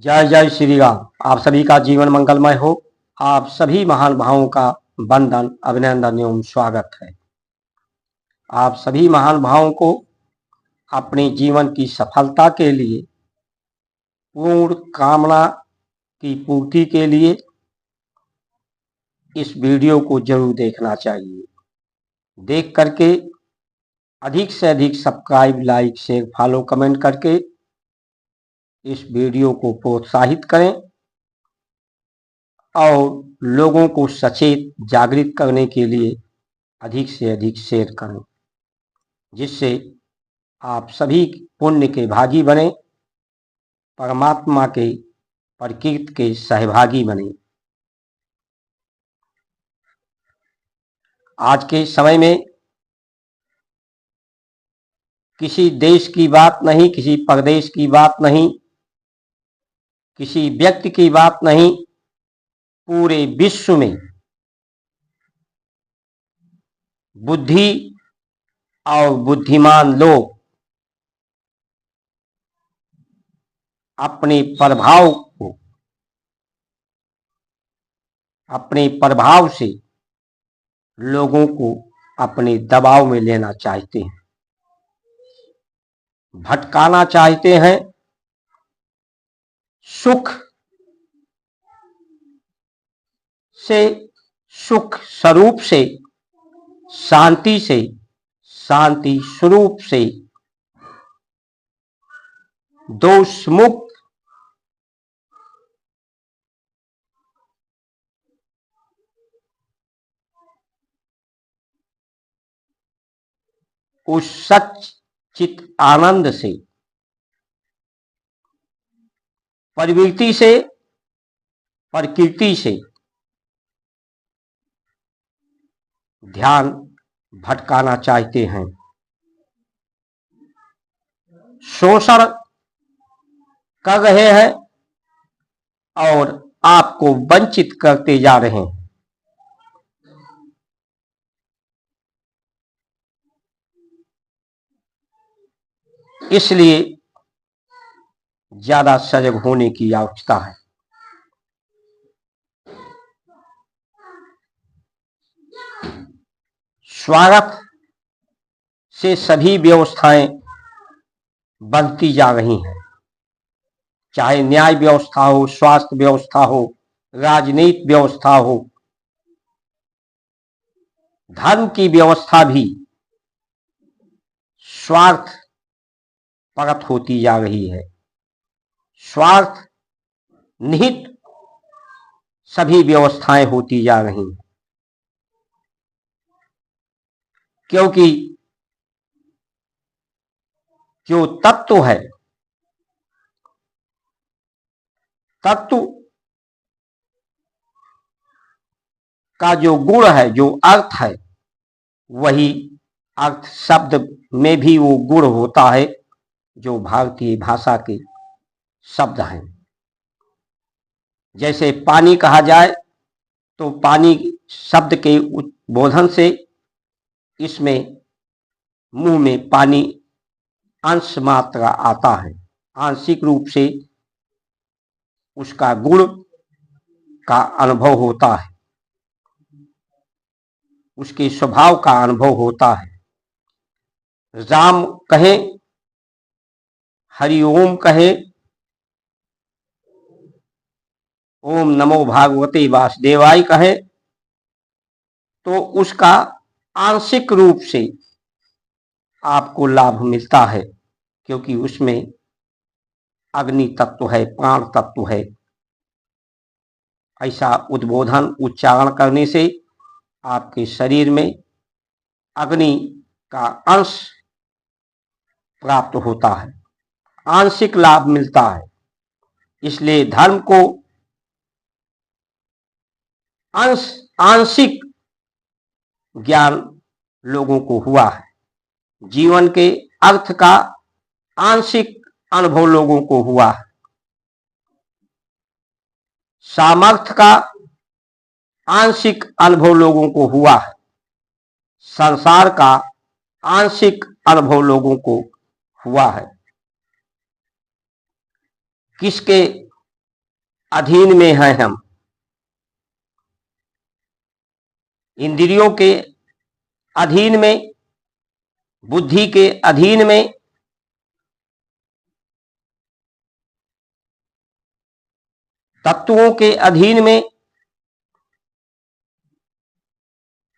जय जय श्री राम। आप सभी का जीवन मंगलमय हो। आप सभी महान भावों का वंदन, अभिनंदन एवं स्वागत है। आप सभी महान भावों को अपने जीवन की सफलता के लिए, पूर्ण कामना की पूर्ति के लिए इस वीडियो को जरूर देखना चाहिए। देख करके अधिक से अधिक subscribe, like, share, follow, comment करके इस वीडियो को प्रोत्साहित करें और लोगों को सचेत जागृत करने के लिए अधिक से अधिक शेयर करें, जिससे आप सभी पुण्य के भागी बने, परमात्मा के प्रकृति के सहभागी बने। आज के समय में किसी देश की बात नहीं, किसी प्रदेश की बात नहीं, किसी व्यक्ति की बात नहीं, पूरे विश्व में बुद्धि और बुद्धिमान लोग अपने प्रभाव से लोगों को अपने दबाव में लेना चाहते हैं, भटकाना चाहते हैं, सुख स्वरूप से, शांति स्वरूप से, दोष मुक्त उस सच्चित आनंद से, प्रकृति से ध्यान भटकाना चाहते हैं, शोषण कर रहे हैं और आपको वंचित करते जा रहे हैं। इसलिए ज्यादा सजग होने की आवश्यकता है। स्वार्थ से सभी व्यवस्थाएं बनती जा रही हैं, चाहे न्याय व्यवस्था हो, स्वास्थ्य व्यवस्था हो, राजनीतिक व्यवस्था हो, धर्म की व्यवस्था भी स्वार्थ परत होती जा रही है। स्वार्थ निहित सभी व्यवस्थाएं होती जा रही हैं, क्योंकि जो तत्व है, तत्व का जो गुण है, जो अर्थ है, वही अर्थ शब्द में भी वो गुण होता है जो भारतीय भाषा के शब्द हैं। जैसे पानी कहा जाए तो पानी शब्द के उद्बोधन से इसमें मुंह में पानी अंश मात्रा आता है, आंशिक रूप से उसका गुण का अनुभव होता है, उसके स्वभाव का अनुभव होता है। राम कहे, हरिओम कहे, ओम नमो भागवते वासुदेवाय कहे, तो उसका आंशिक रूप से आपको लाभ मिलता है, क्योंकि उसमें अग्नि तत्व है, प्राण तत्व है। ऐसा उद्बोधन, उच्चारण करने से आपके शरीर में अग्नि का अंश प्राप्त होता है, आंशिक लाभ मिलता है। इसलिए धर्म को आंशिक ज्ञान लोगों को हुआ है, जीवन के अर्थ का आंशिक अनुभव लोगों को हुआ है, सामर्थ्य का आंशिक अनुभव लोगों को हुआ है, संसार का आंशिक अनुभव लोगों को हुआ है। किसके अधीन में हैं हम, इंद्रियों के अधीन में, बुद्धि के अधीन में, तत्वों के अधीन में,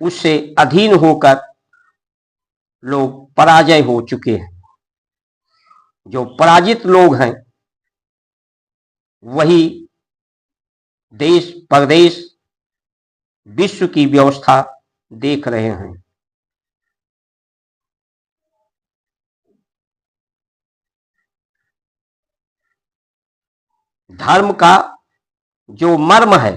उससे अधीन होकर लोग पराजय हो चुके हैं। जो पराजित लोग हैं वही देश परदेश विश्व की व्यवस्था देख रहे हैं। धर्म का जो मर्म है,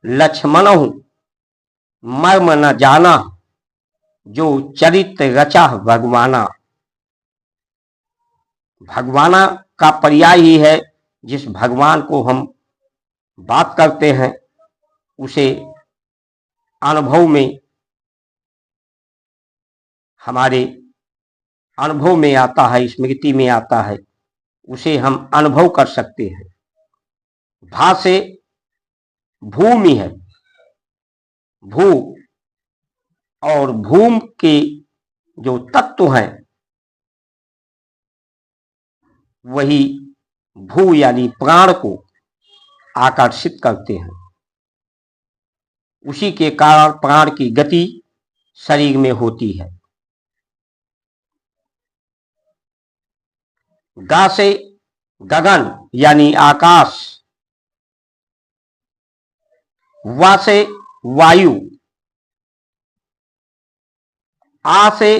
लक्ष्मणहु मर्म न जाना, जो चरित्र रचा भगवाना। भगवाना का पर्याय ही है, जिस भगवान को हम बात करते हैं उसे अनुभव में, हमारे अनुभव में आता है, स्मृति में आता है, उसे हम अनुभव कर सकते हैं। भा से भूमि है, भू और भूम के जो तत्व हैं वही भू यानी प्राण को आकर्षित करते हैं। उसी के कारण प्राण की गति शरीर में होती है। गा से गगन यानी आकाश, वा से वायु, आ से,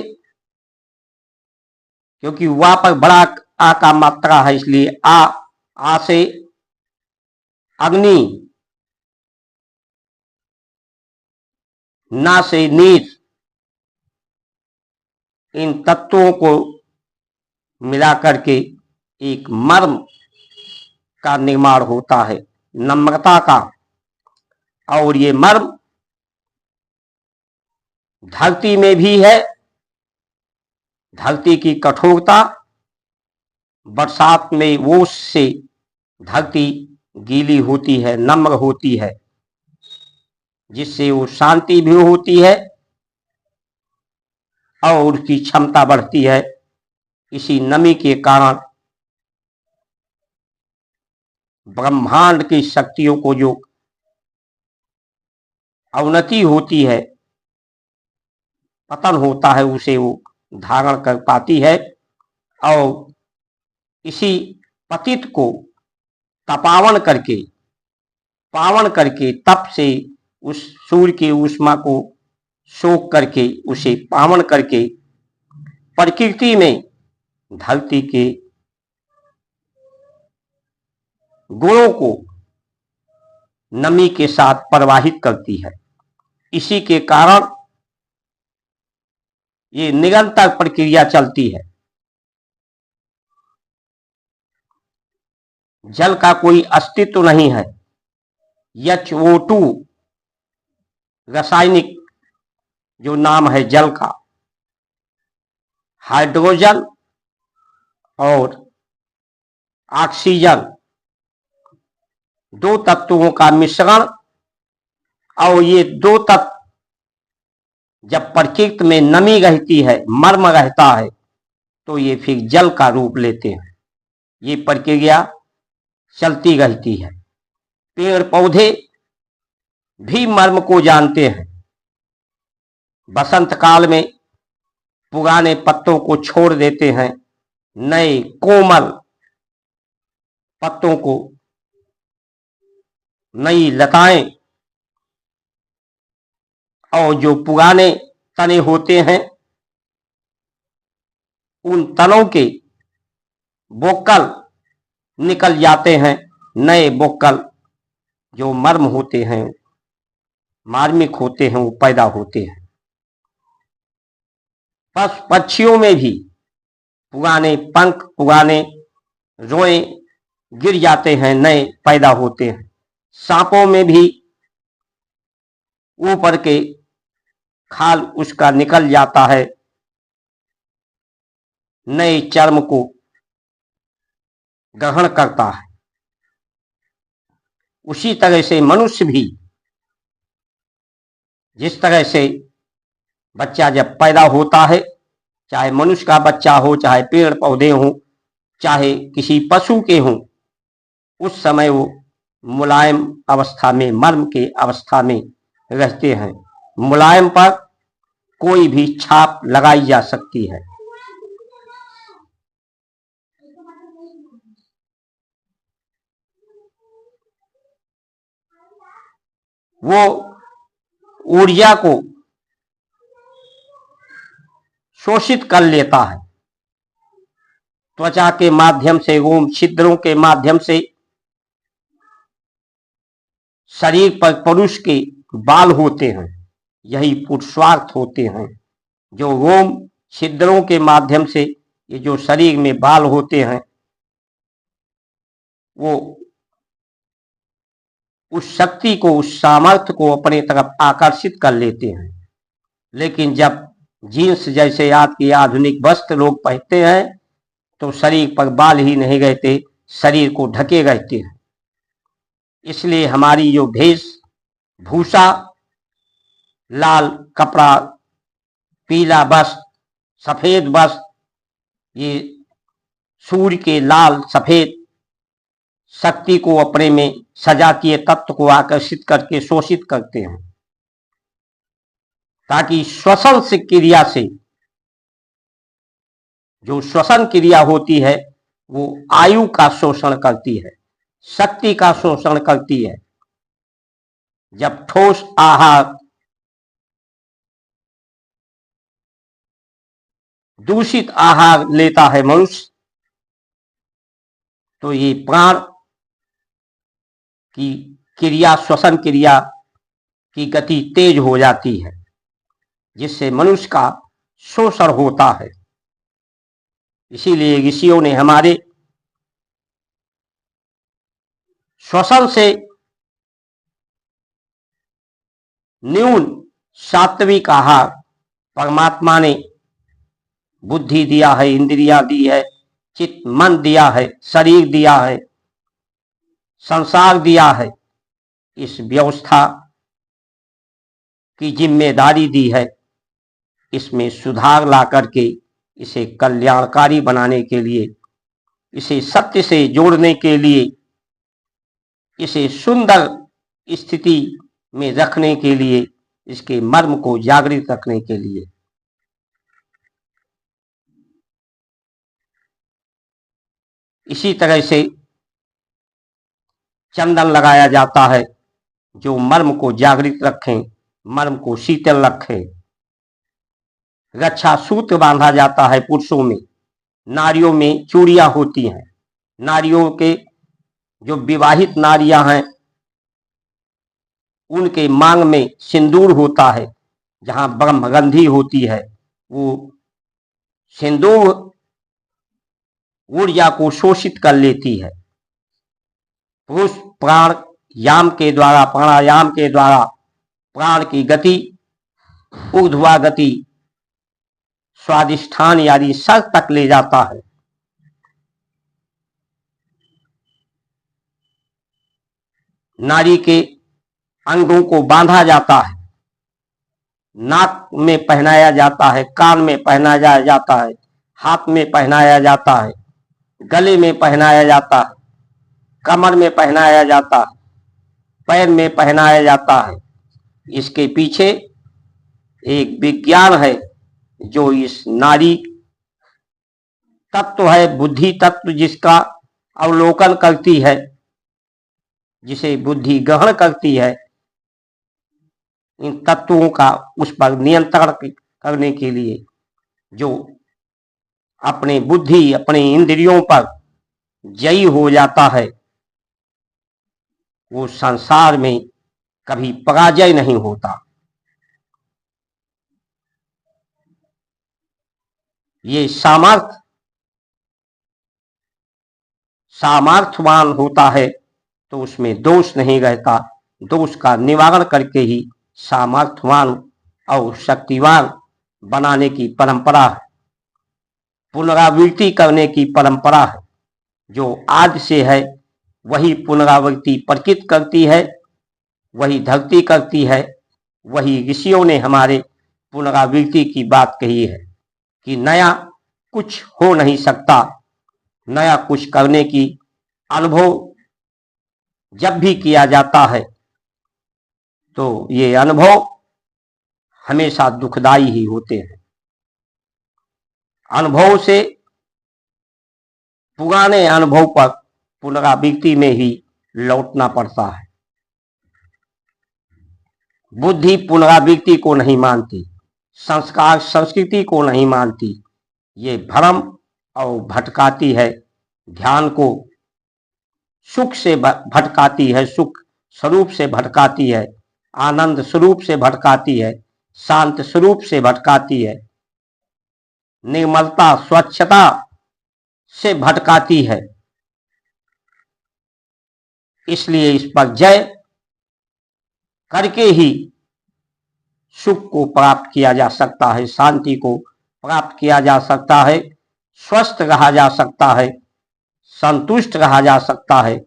क्योंकि वा पर बड़ा आ का मात्रा है इसलिए आ से अग्नि, ना से नीर। इन तत्वों को मिलाकर के एक मर्म का निर्माण होता है, नम्रता का। और ये मर्म धरती में भी है। धरती की कठोरता, बरसात में ओस से धरती गीली होती है, नम्र होती है, जिससे वो शांति भी होती है और उसकी क्षमता बढ़ती है। इसी नमी के कारण ब्रह्मांड की शक्तियों को जो अवनति होती है, पतन होता है, उसे वो धारण कर पाती है। और इसी पतित को तपावन करके, पावन करके, तप से उस सूर्य की ऊष्मा को सोख करके, उसे पावन करके प्रकृति में धरती के गुणों को नमी के साथ प्रवाहित करती है। इसी के कारण ये निरंतर प्रक्रिया चलती है। जल का कोई अस्तित्व नहीं है। H2 रासायनिक जो नाम है जल का, हाइड्रोजन और ऑक्सीजन, दो तत्वों का मिश्रण। और ये दो तत्व जब प्रकृति में नमी रहती है, मर्म रहता है, तो ये फिर जल का रूप लेते हैं। ये प्रक्रिया चलती रहती है। पेड़ पौधे भी मर्म को जानते हैं। बसंत काल में पुराने पत्तों को छोड़ देते हैं, नए कोमल पत्तों को, नई लताएं, और जो पुराने तने होते हैं उन तनों के बोक्कल निकल जाते हैं। नए बोक्कल जो मर्म होते हैं, मार्मिक होते हैं, वो पैदा होते हैं। पशु पक्षियों में भी पुराने पंख, पुराने रोए गिर जाते हैं, नए पैदा होते हैं। सांपों में भी ऊपर के खाल उसका निकल जाता है, नए चर्म को ग्रहण करता है। उसी तरह से मनुष्य भी, जिस तरह से बच्चा जब पैदा होता है, चाहे मनुष्य का बच्चा हो, चाहे पेड़ पौधे हों, चाहे किसी पशु के हों, उस समय वो मुलायम अवस्था में, मर्म के अवस्था में रहते हैं। मुलायम पर कोई भी छाप लगाई जा सकती है। वो ऊर्जा को शोषित कर लेता है। त्वचा के माध्यम से, रोम छिद्रों के माध्यम से शरीर पर पुरुष के बाल होते हैं, यही पुरुषार्थ होते हैं। जो रोम छिद्रों के माध्यम से ये जो शरीर में बाल होते हैं, वो उस शक्ति को, उस सामर्थ्य को अपने तरफ आकर्षित कर लेते हैं। लेकिन जब जीन्स जैसे आज की आधुनिक वस्त्र लोग पहनते हैं तो शरीर पर बाल ही नहीं रहते, शरीर को ढके रहते हैं। इसलिए हमारी जो वेशभूषा, लाल कपड़ा, पीला वस्त्र, सफेद वस्त्र, ये सूर्य के लाल सफेद शक्ति को अपने में, सजातीय तत्व को आकर्षित करके शोषित करते हैं, ताकि श्वसन से क्रिया से, जो श्वसन क्रिया होती है वो आयु का शोषण करती है, शक्ति का शोषण करती है। जब ठोस आहार, दूषित आहार लेता है मनुष्य, तो ये प्राण की क्रिया, श्वसन क्रिया की गति तेज हो जाती है, जिससे मनुष्य का शोषण होता है। इसीलिए ऋषियों ने हमारे श्वसन से न्यून सात्विक आहार, परमात्मा ने बुद्धि दिया है, इंद्रियां दी है, चित्त मन दिया है, शरीर दिया है, संसार दिया है, इस व्यवस्था की जिम्मेदारी दी है। इसमें सुधार ला करके इसे कल्याणकारी बनाने के लिए, इसे सत्य से जोड़ने के लिए, इसे सुंदर स्थिति में रखने के लिए, इसके मर्म को जागृत रखने के लिए इसी तरह से चंदन लगाया जाता है, जो मर्म को जागृत रखें, मर्म को शीतल रखें। रक्षा सूत्र बांधा जाता है पुरुषों में, नारियों में चूड़ियां होती हैं। नारियों के जो विवाहित नारियां हैं, उनके मांग में सिंदूर होता है, जहां ब्रह्मगंधी होती है। वो सिंदूर ऊर्जा को शोषित कर लेती है। पुरुष प्राणायाम के द्वारा प्राण की गति, ऊर्ध्वा गति, स्वादिष्ठान यानी सर तक ले जाता है। नारी के अंगों को बांधा जाता है, नाक में पहनाया जाता है, कान में पहनाया जाता है, हाथ में पहनाया जाता है, गले में पहनाया जाता है, कमर में पहनाया जाता है, पैर में पहनाया जाता है। इसके पीछे एक विज्ञान है जो इस नारी तत्व है, बुद्धि तत्व, जिसका अवलोकन करती है, जिसे बुद्धि ग्रहण करती है। इन तत्वों का उस पर नियंत्रण करने के लिए जो अपने बुद्धि, अपने इंद्रियों पर जयी हो जाता है, वो संसार में कभी पराजय नहीं होता। ये सामर्थ्यवान होता है तो उसमें दोष नहीं रहता। दोष का निवारण करके ही सामर्थ्यवान और शक्तिवान बनाने की परंपरा है, पुनरावृत्ति करने की परंपरा है। जो आदि से है वही पुनरावृत्ति प्रकृति करती है, वही धरती करती है। वही ऋषियों ने हमारे पुनरावृत्ति की बात कही है कि नया कुछ हो नहीं सकता। नया कुछ करने की अनुभव जब भी किया जाता है तो ये अनुभव हमेशा दुखदाई ही होते हैं। अनुभव से, पुराने अनुभव पर पुनरावृत्ति में ही लौटना पड़ता है। बुद्धि पुनरावृत्ति को नहीं मानती, संस्कार संस्कृति को नहीं मानती। ये भ्रम और भटकाती है, ध्यान को सुख से भटकाती है, सुख स्वरूप से भटकाती है, आनंद स्वरूप से भटकाती है, शांत स्वरूप से भटकाती है, निर्मलता स्वच्छता से भटकाती है। इसलिए इस पर जय करके ही सुख को प्राप्त किया जा सकता है, शांति को प्राप्त किया जा सकता है, स्वस्थ रहा जा सकता है, संतुष्ट रहा जा सकता है,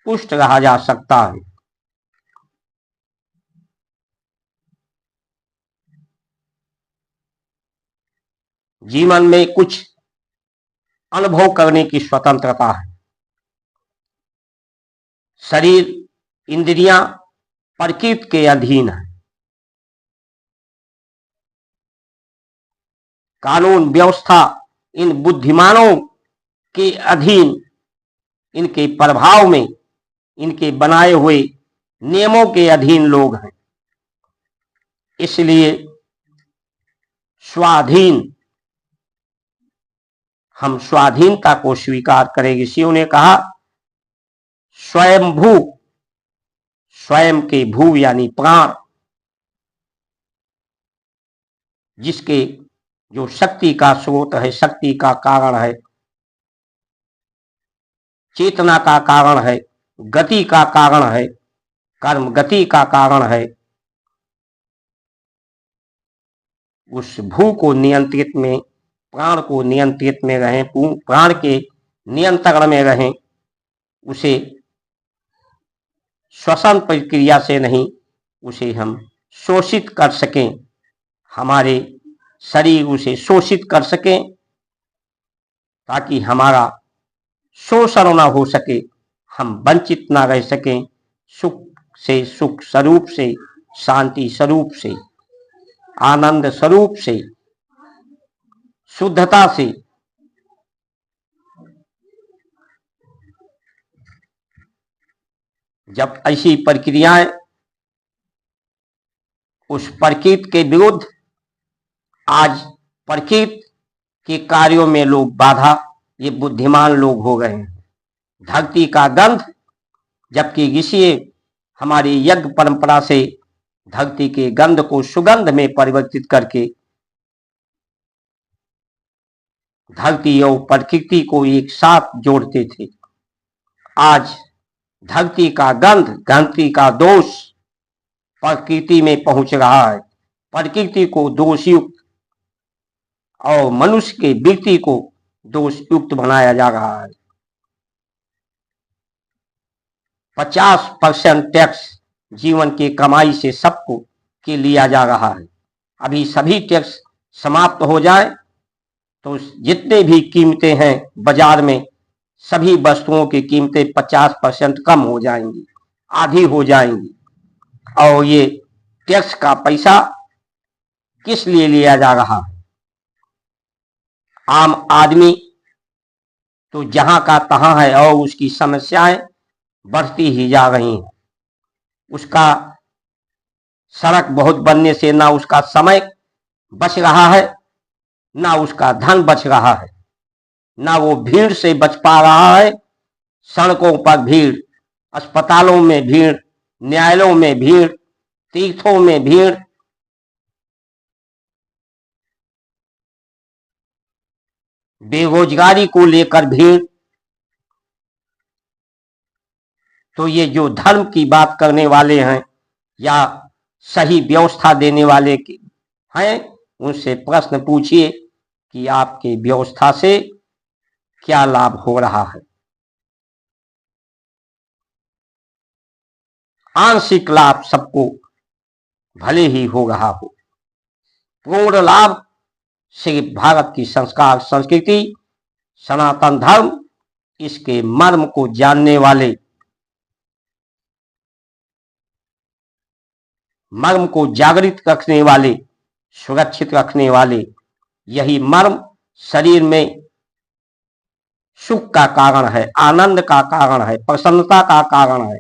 पुष्ट रहा जा सकता है। जीवन में कुछ अनुभव करने की स्वतंत्रता है। शरीर, इंद्रियां प्रकृति के अधीन है। कानून व्यवस्था इन बुद्धिमानों के अधीन, इनके प्रभाव में, इनके बनाए हुए नियमों के अधीन लोग हैं। इसलिए स्वाधीन, हम स्वाधीनता को स्वीकार करें। ऋषियों ने कहा स्वयं भू, स्वयं के भू यानी प्राण, जिसके जो शक्ति का स्रोत है, शक्ति का कारण है, चेतना का कारण है, गति का कारण है, कर्म गति का कारण है। उस भू को नियंत्रित में, प्राण को नियंत्रित में रहें, प्राण के नियंत्रण में रहें। उसे श्वसन प्रक्रिया से नहीं, उसे हम शोषित कर सकें, हमारे शरीर उसे शोषित कर सकें ताकि हमारा शोषण न हो सके, हम वंचित ना रह सकें सुख से, सुख स्वरूप से, शांति स्वरूप से, आनंद स्वरूप से, शुद्धता से। जब ऐसी प्रक्रियाएं उस प्रकृति के विरुद्ध, आज प्रकृति के कार्यों में लोग बाधा, ये बुद्धिमान लोग हो गए हैं। धरती का गंध, जबकि ऋषि हमारी यज्ञ परंपरा से धरती के गंध को सुगंध में परिवर्तित करके धरती और प्रकृति को एक साथ जोड़ते थे। आज धरती का गंध, धरती का दोष प्रकृति में पहुंच रहा है। प्रकृति को दोषयुक्त और मनुष्य के व्यक्ति को दोषयुक्त बनाया जा रहा है। 50% टैक्स जीवन की कमाई से सबको के लिया जा रहा है। अभी सभी टैक्स समाप्त हो जाए तो जितने भी कीमतें हैं बाजार में, सभी वस्तुओं की कीमतें 50% कम हो जाएंगी, आधी हो जाएंगी। और ये टैक्स का पैसा किस लिए लिया जा रहा है? आम आदमी तो जहां का तहां है और उसकी समस्याएं बढ़ती ही जा रही हैं। उसका सड़क बहुत बनने से ना उसका समय बच रहा है, ना उसका धन बच रहा है, ना वो भीड़ से बच पा रहा है। सड़कों पर भीड़, अस्पतालों में भीड़, न्यायालयों में भीड़, तीर्थों में भीड़, बेरोजगारी को लेकर भीड़। तो ये जो धर्म की बात करने वाले हैं या सही व्यवस्था देने वाले हैं, उनसे प्रश्न पूछिए कि आपकी व्यवस्था से क्या लाभ हो रहा है। आंशिक लाभ सबको भले ही हो रहा हो। पूर्ण लाभ सिर्फ भारत की संस्कार संस्कृति सनातन धर्म इसके मर्म को जानने वाले, मर्म को जागृत रखने वाले, सुरक्षित रखने वाले, यही मर्म शरीर में सुख का कारण है, आनंद का कारण है, प्रसन्नता का कारण है,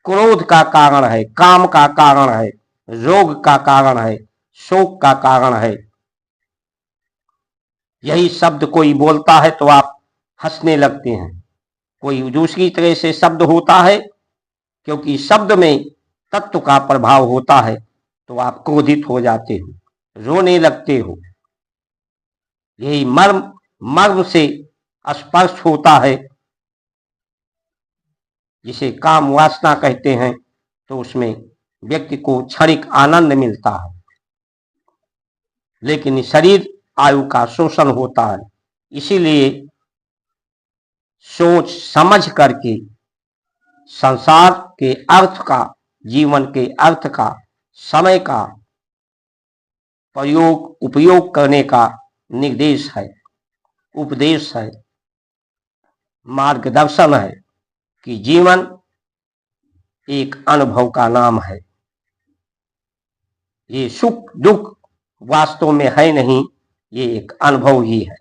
क्रोध का कारण है, काम का कारण है, रोग का कारण है, शोक का कारण है। यही शब्द कोई बोलता है तो आप हंसने लगते हैं, कोई दूसरी तरह से शब्द होता है, क्योंकि शब्द में तत्व का प्रभाव होता है तो आप क्रोधित हो जाते हो, रोने लगते हो। यही मर्म मर्म से स्पर्श होता है, जिसे काम वासना कहते हैं, तो उसमें व्यक्ति को क्षणिक आनंद मिलता है, लेकिन शरीर आयु का शोषण होता है। इसीलिए सोच समझ करके संसार के अर्थ का, जीवन के अर्थ का, समय का प्रयोग उपयोग करने का निर्देश है, उपदेश है, मार्गदर्शन है कि जीवन एक अनुभव का नाम है। ये सुख दुख वास्तव में है नहीं, ये एक अनुभव ही है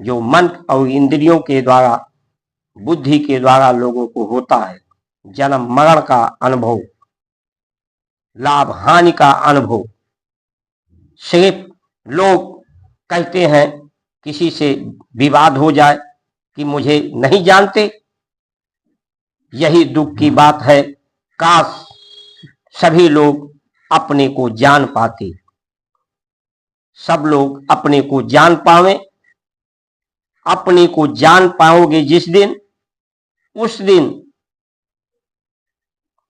जो मन और इंद्रियों के द्वारा, बुद्धि के द्वारा लोगों को होता है। जन्म मरण का अनुभव, लाभ हानि का अनुभव। सिर्फ लोग कहते हैं, किसी से विवाद हो जाए कि मुझे नहीं जानते, यही दुख की बात है। काश सभी लोग अपने को जान पाते, सब लोग अपने को जान पावे। अपने को जान पाओगे जिस दिन, उस दिन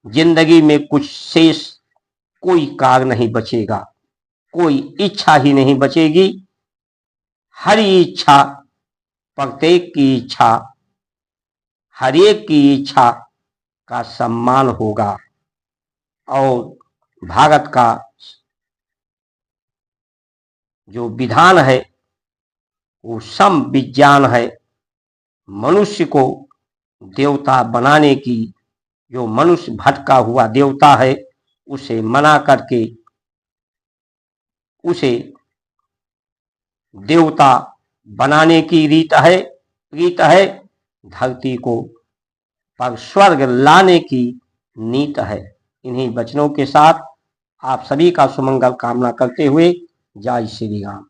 जिंदगी में कुछ शेष कोई कार्य नहीं बचेगा, कोई इच्छा ही नहीं बचेगी। हर इच्छा, प्रत्येक की इच्छा, हर एक की इच्छा का सम्मान होगा। और भारत का जो विधान है वो सम विज्ञान है। मनुष्य को देवता बनाने की, जो मनुष्य भटका हुआ देवता है उसे मना करके उसे देवता बनाने की रीत है। धरती को पर स्वर्ग लाने की नीत है। इन्हीं वचनों के साथ आप सभी का सुमंगल कामना करते हुए जय श्री राम।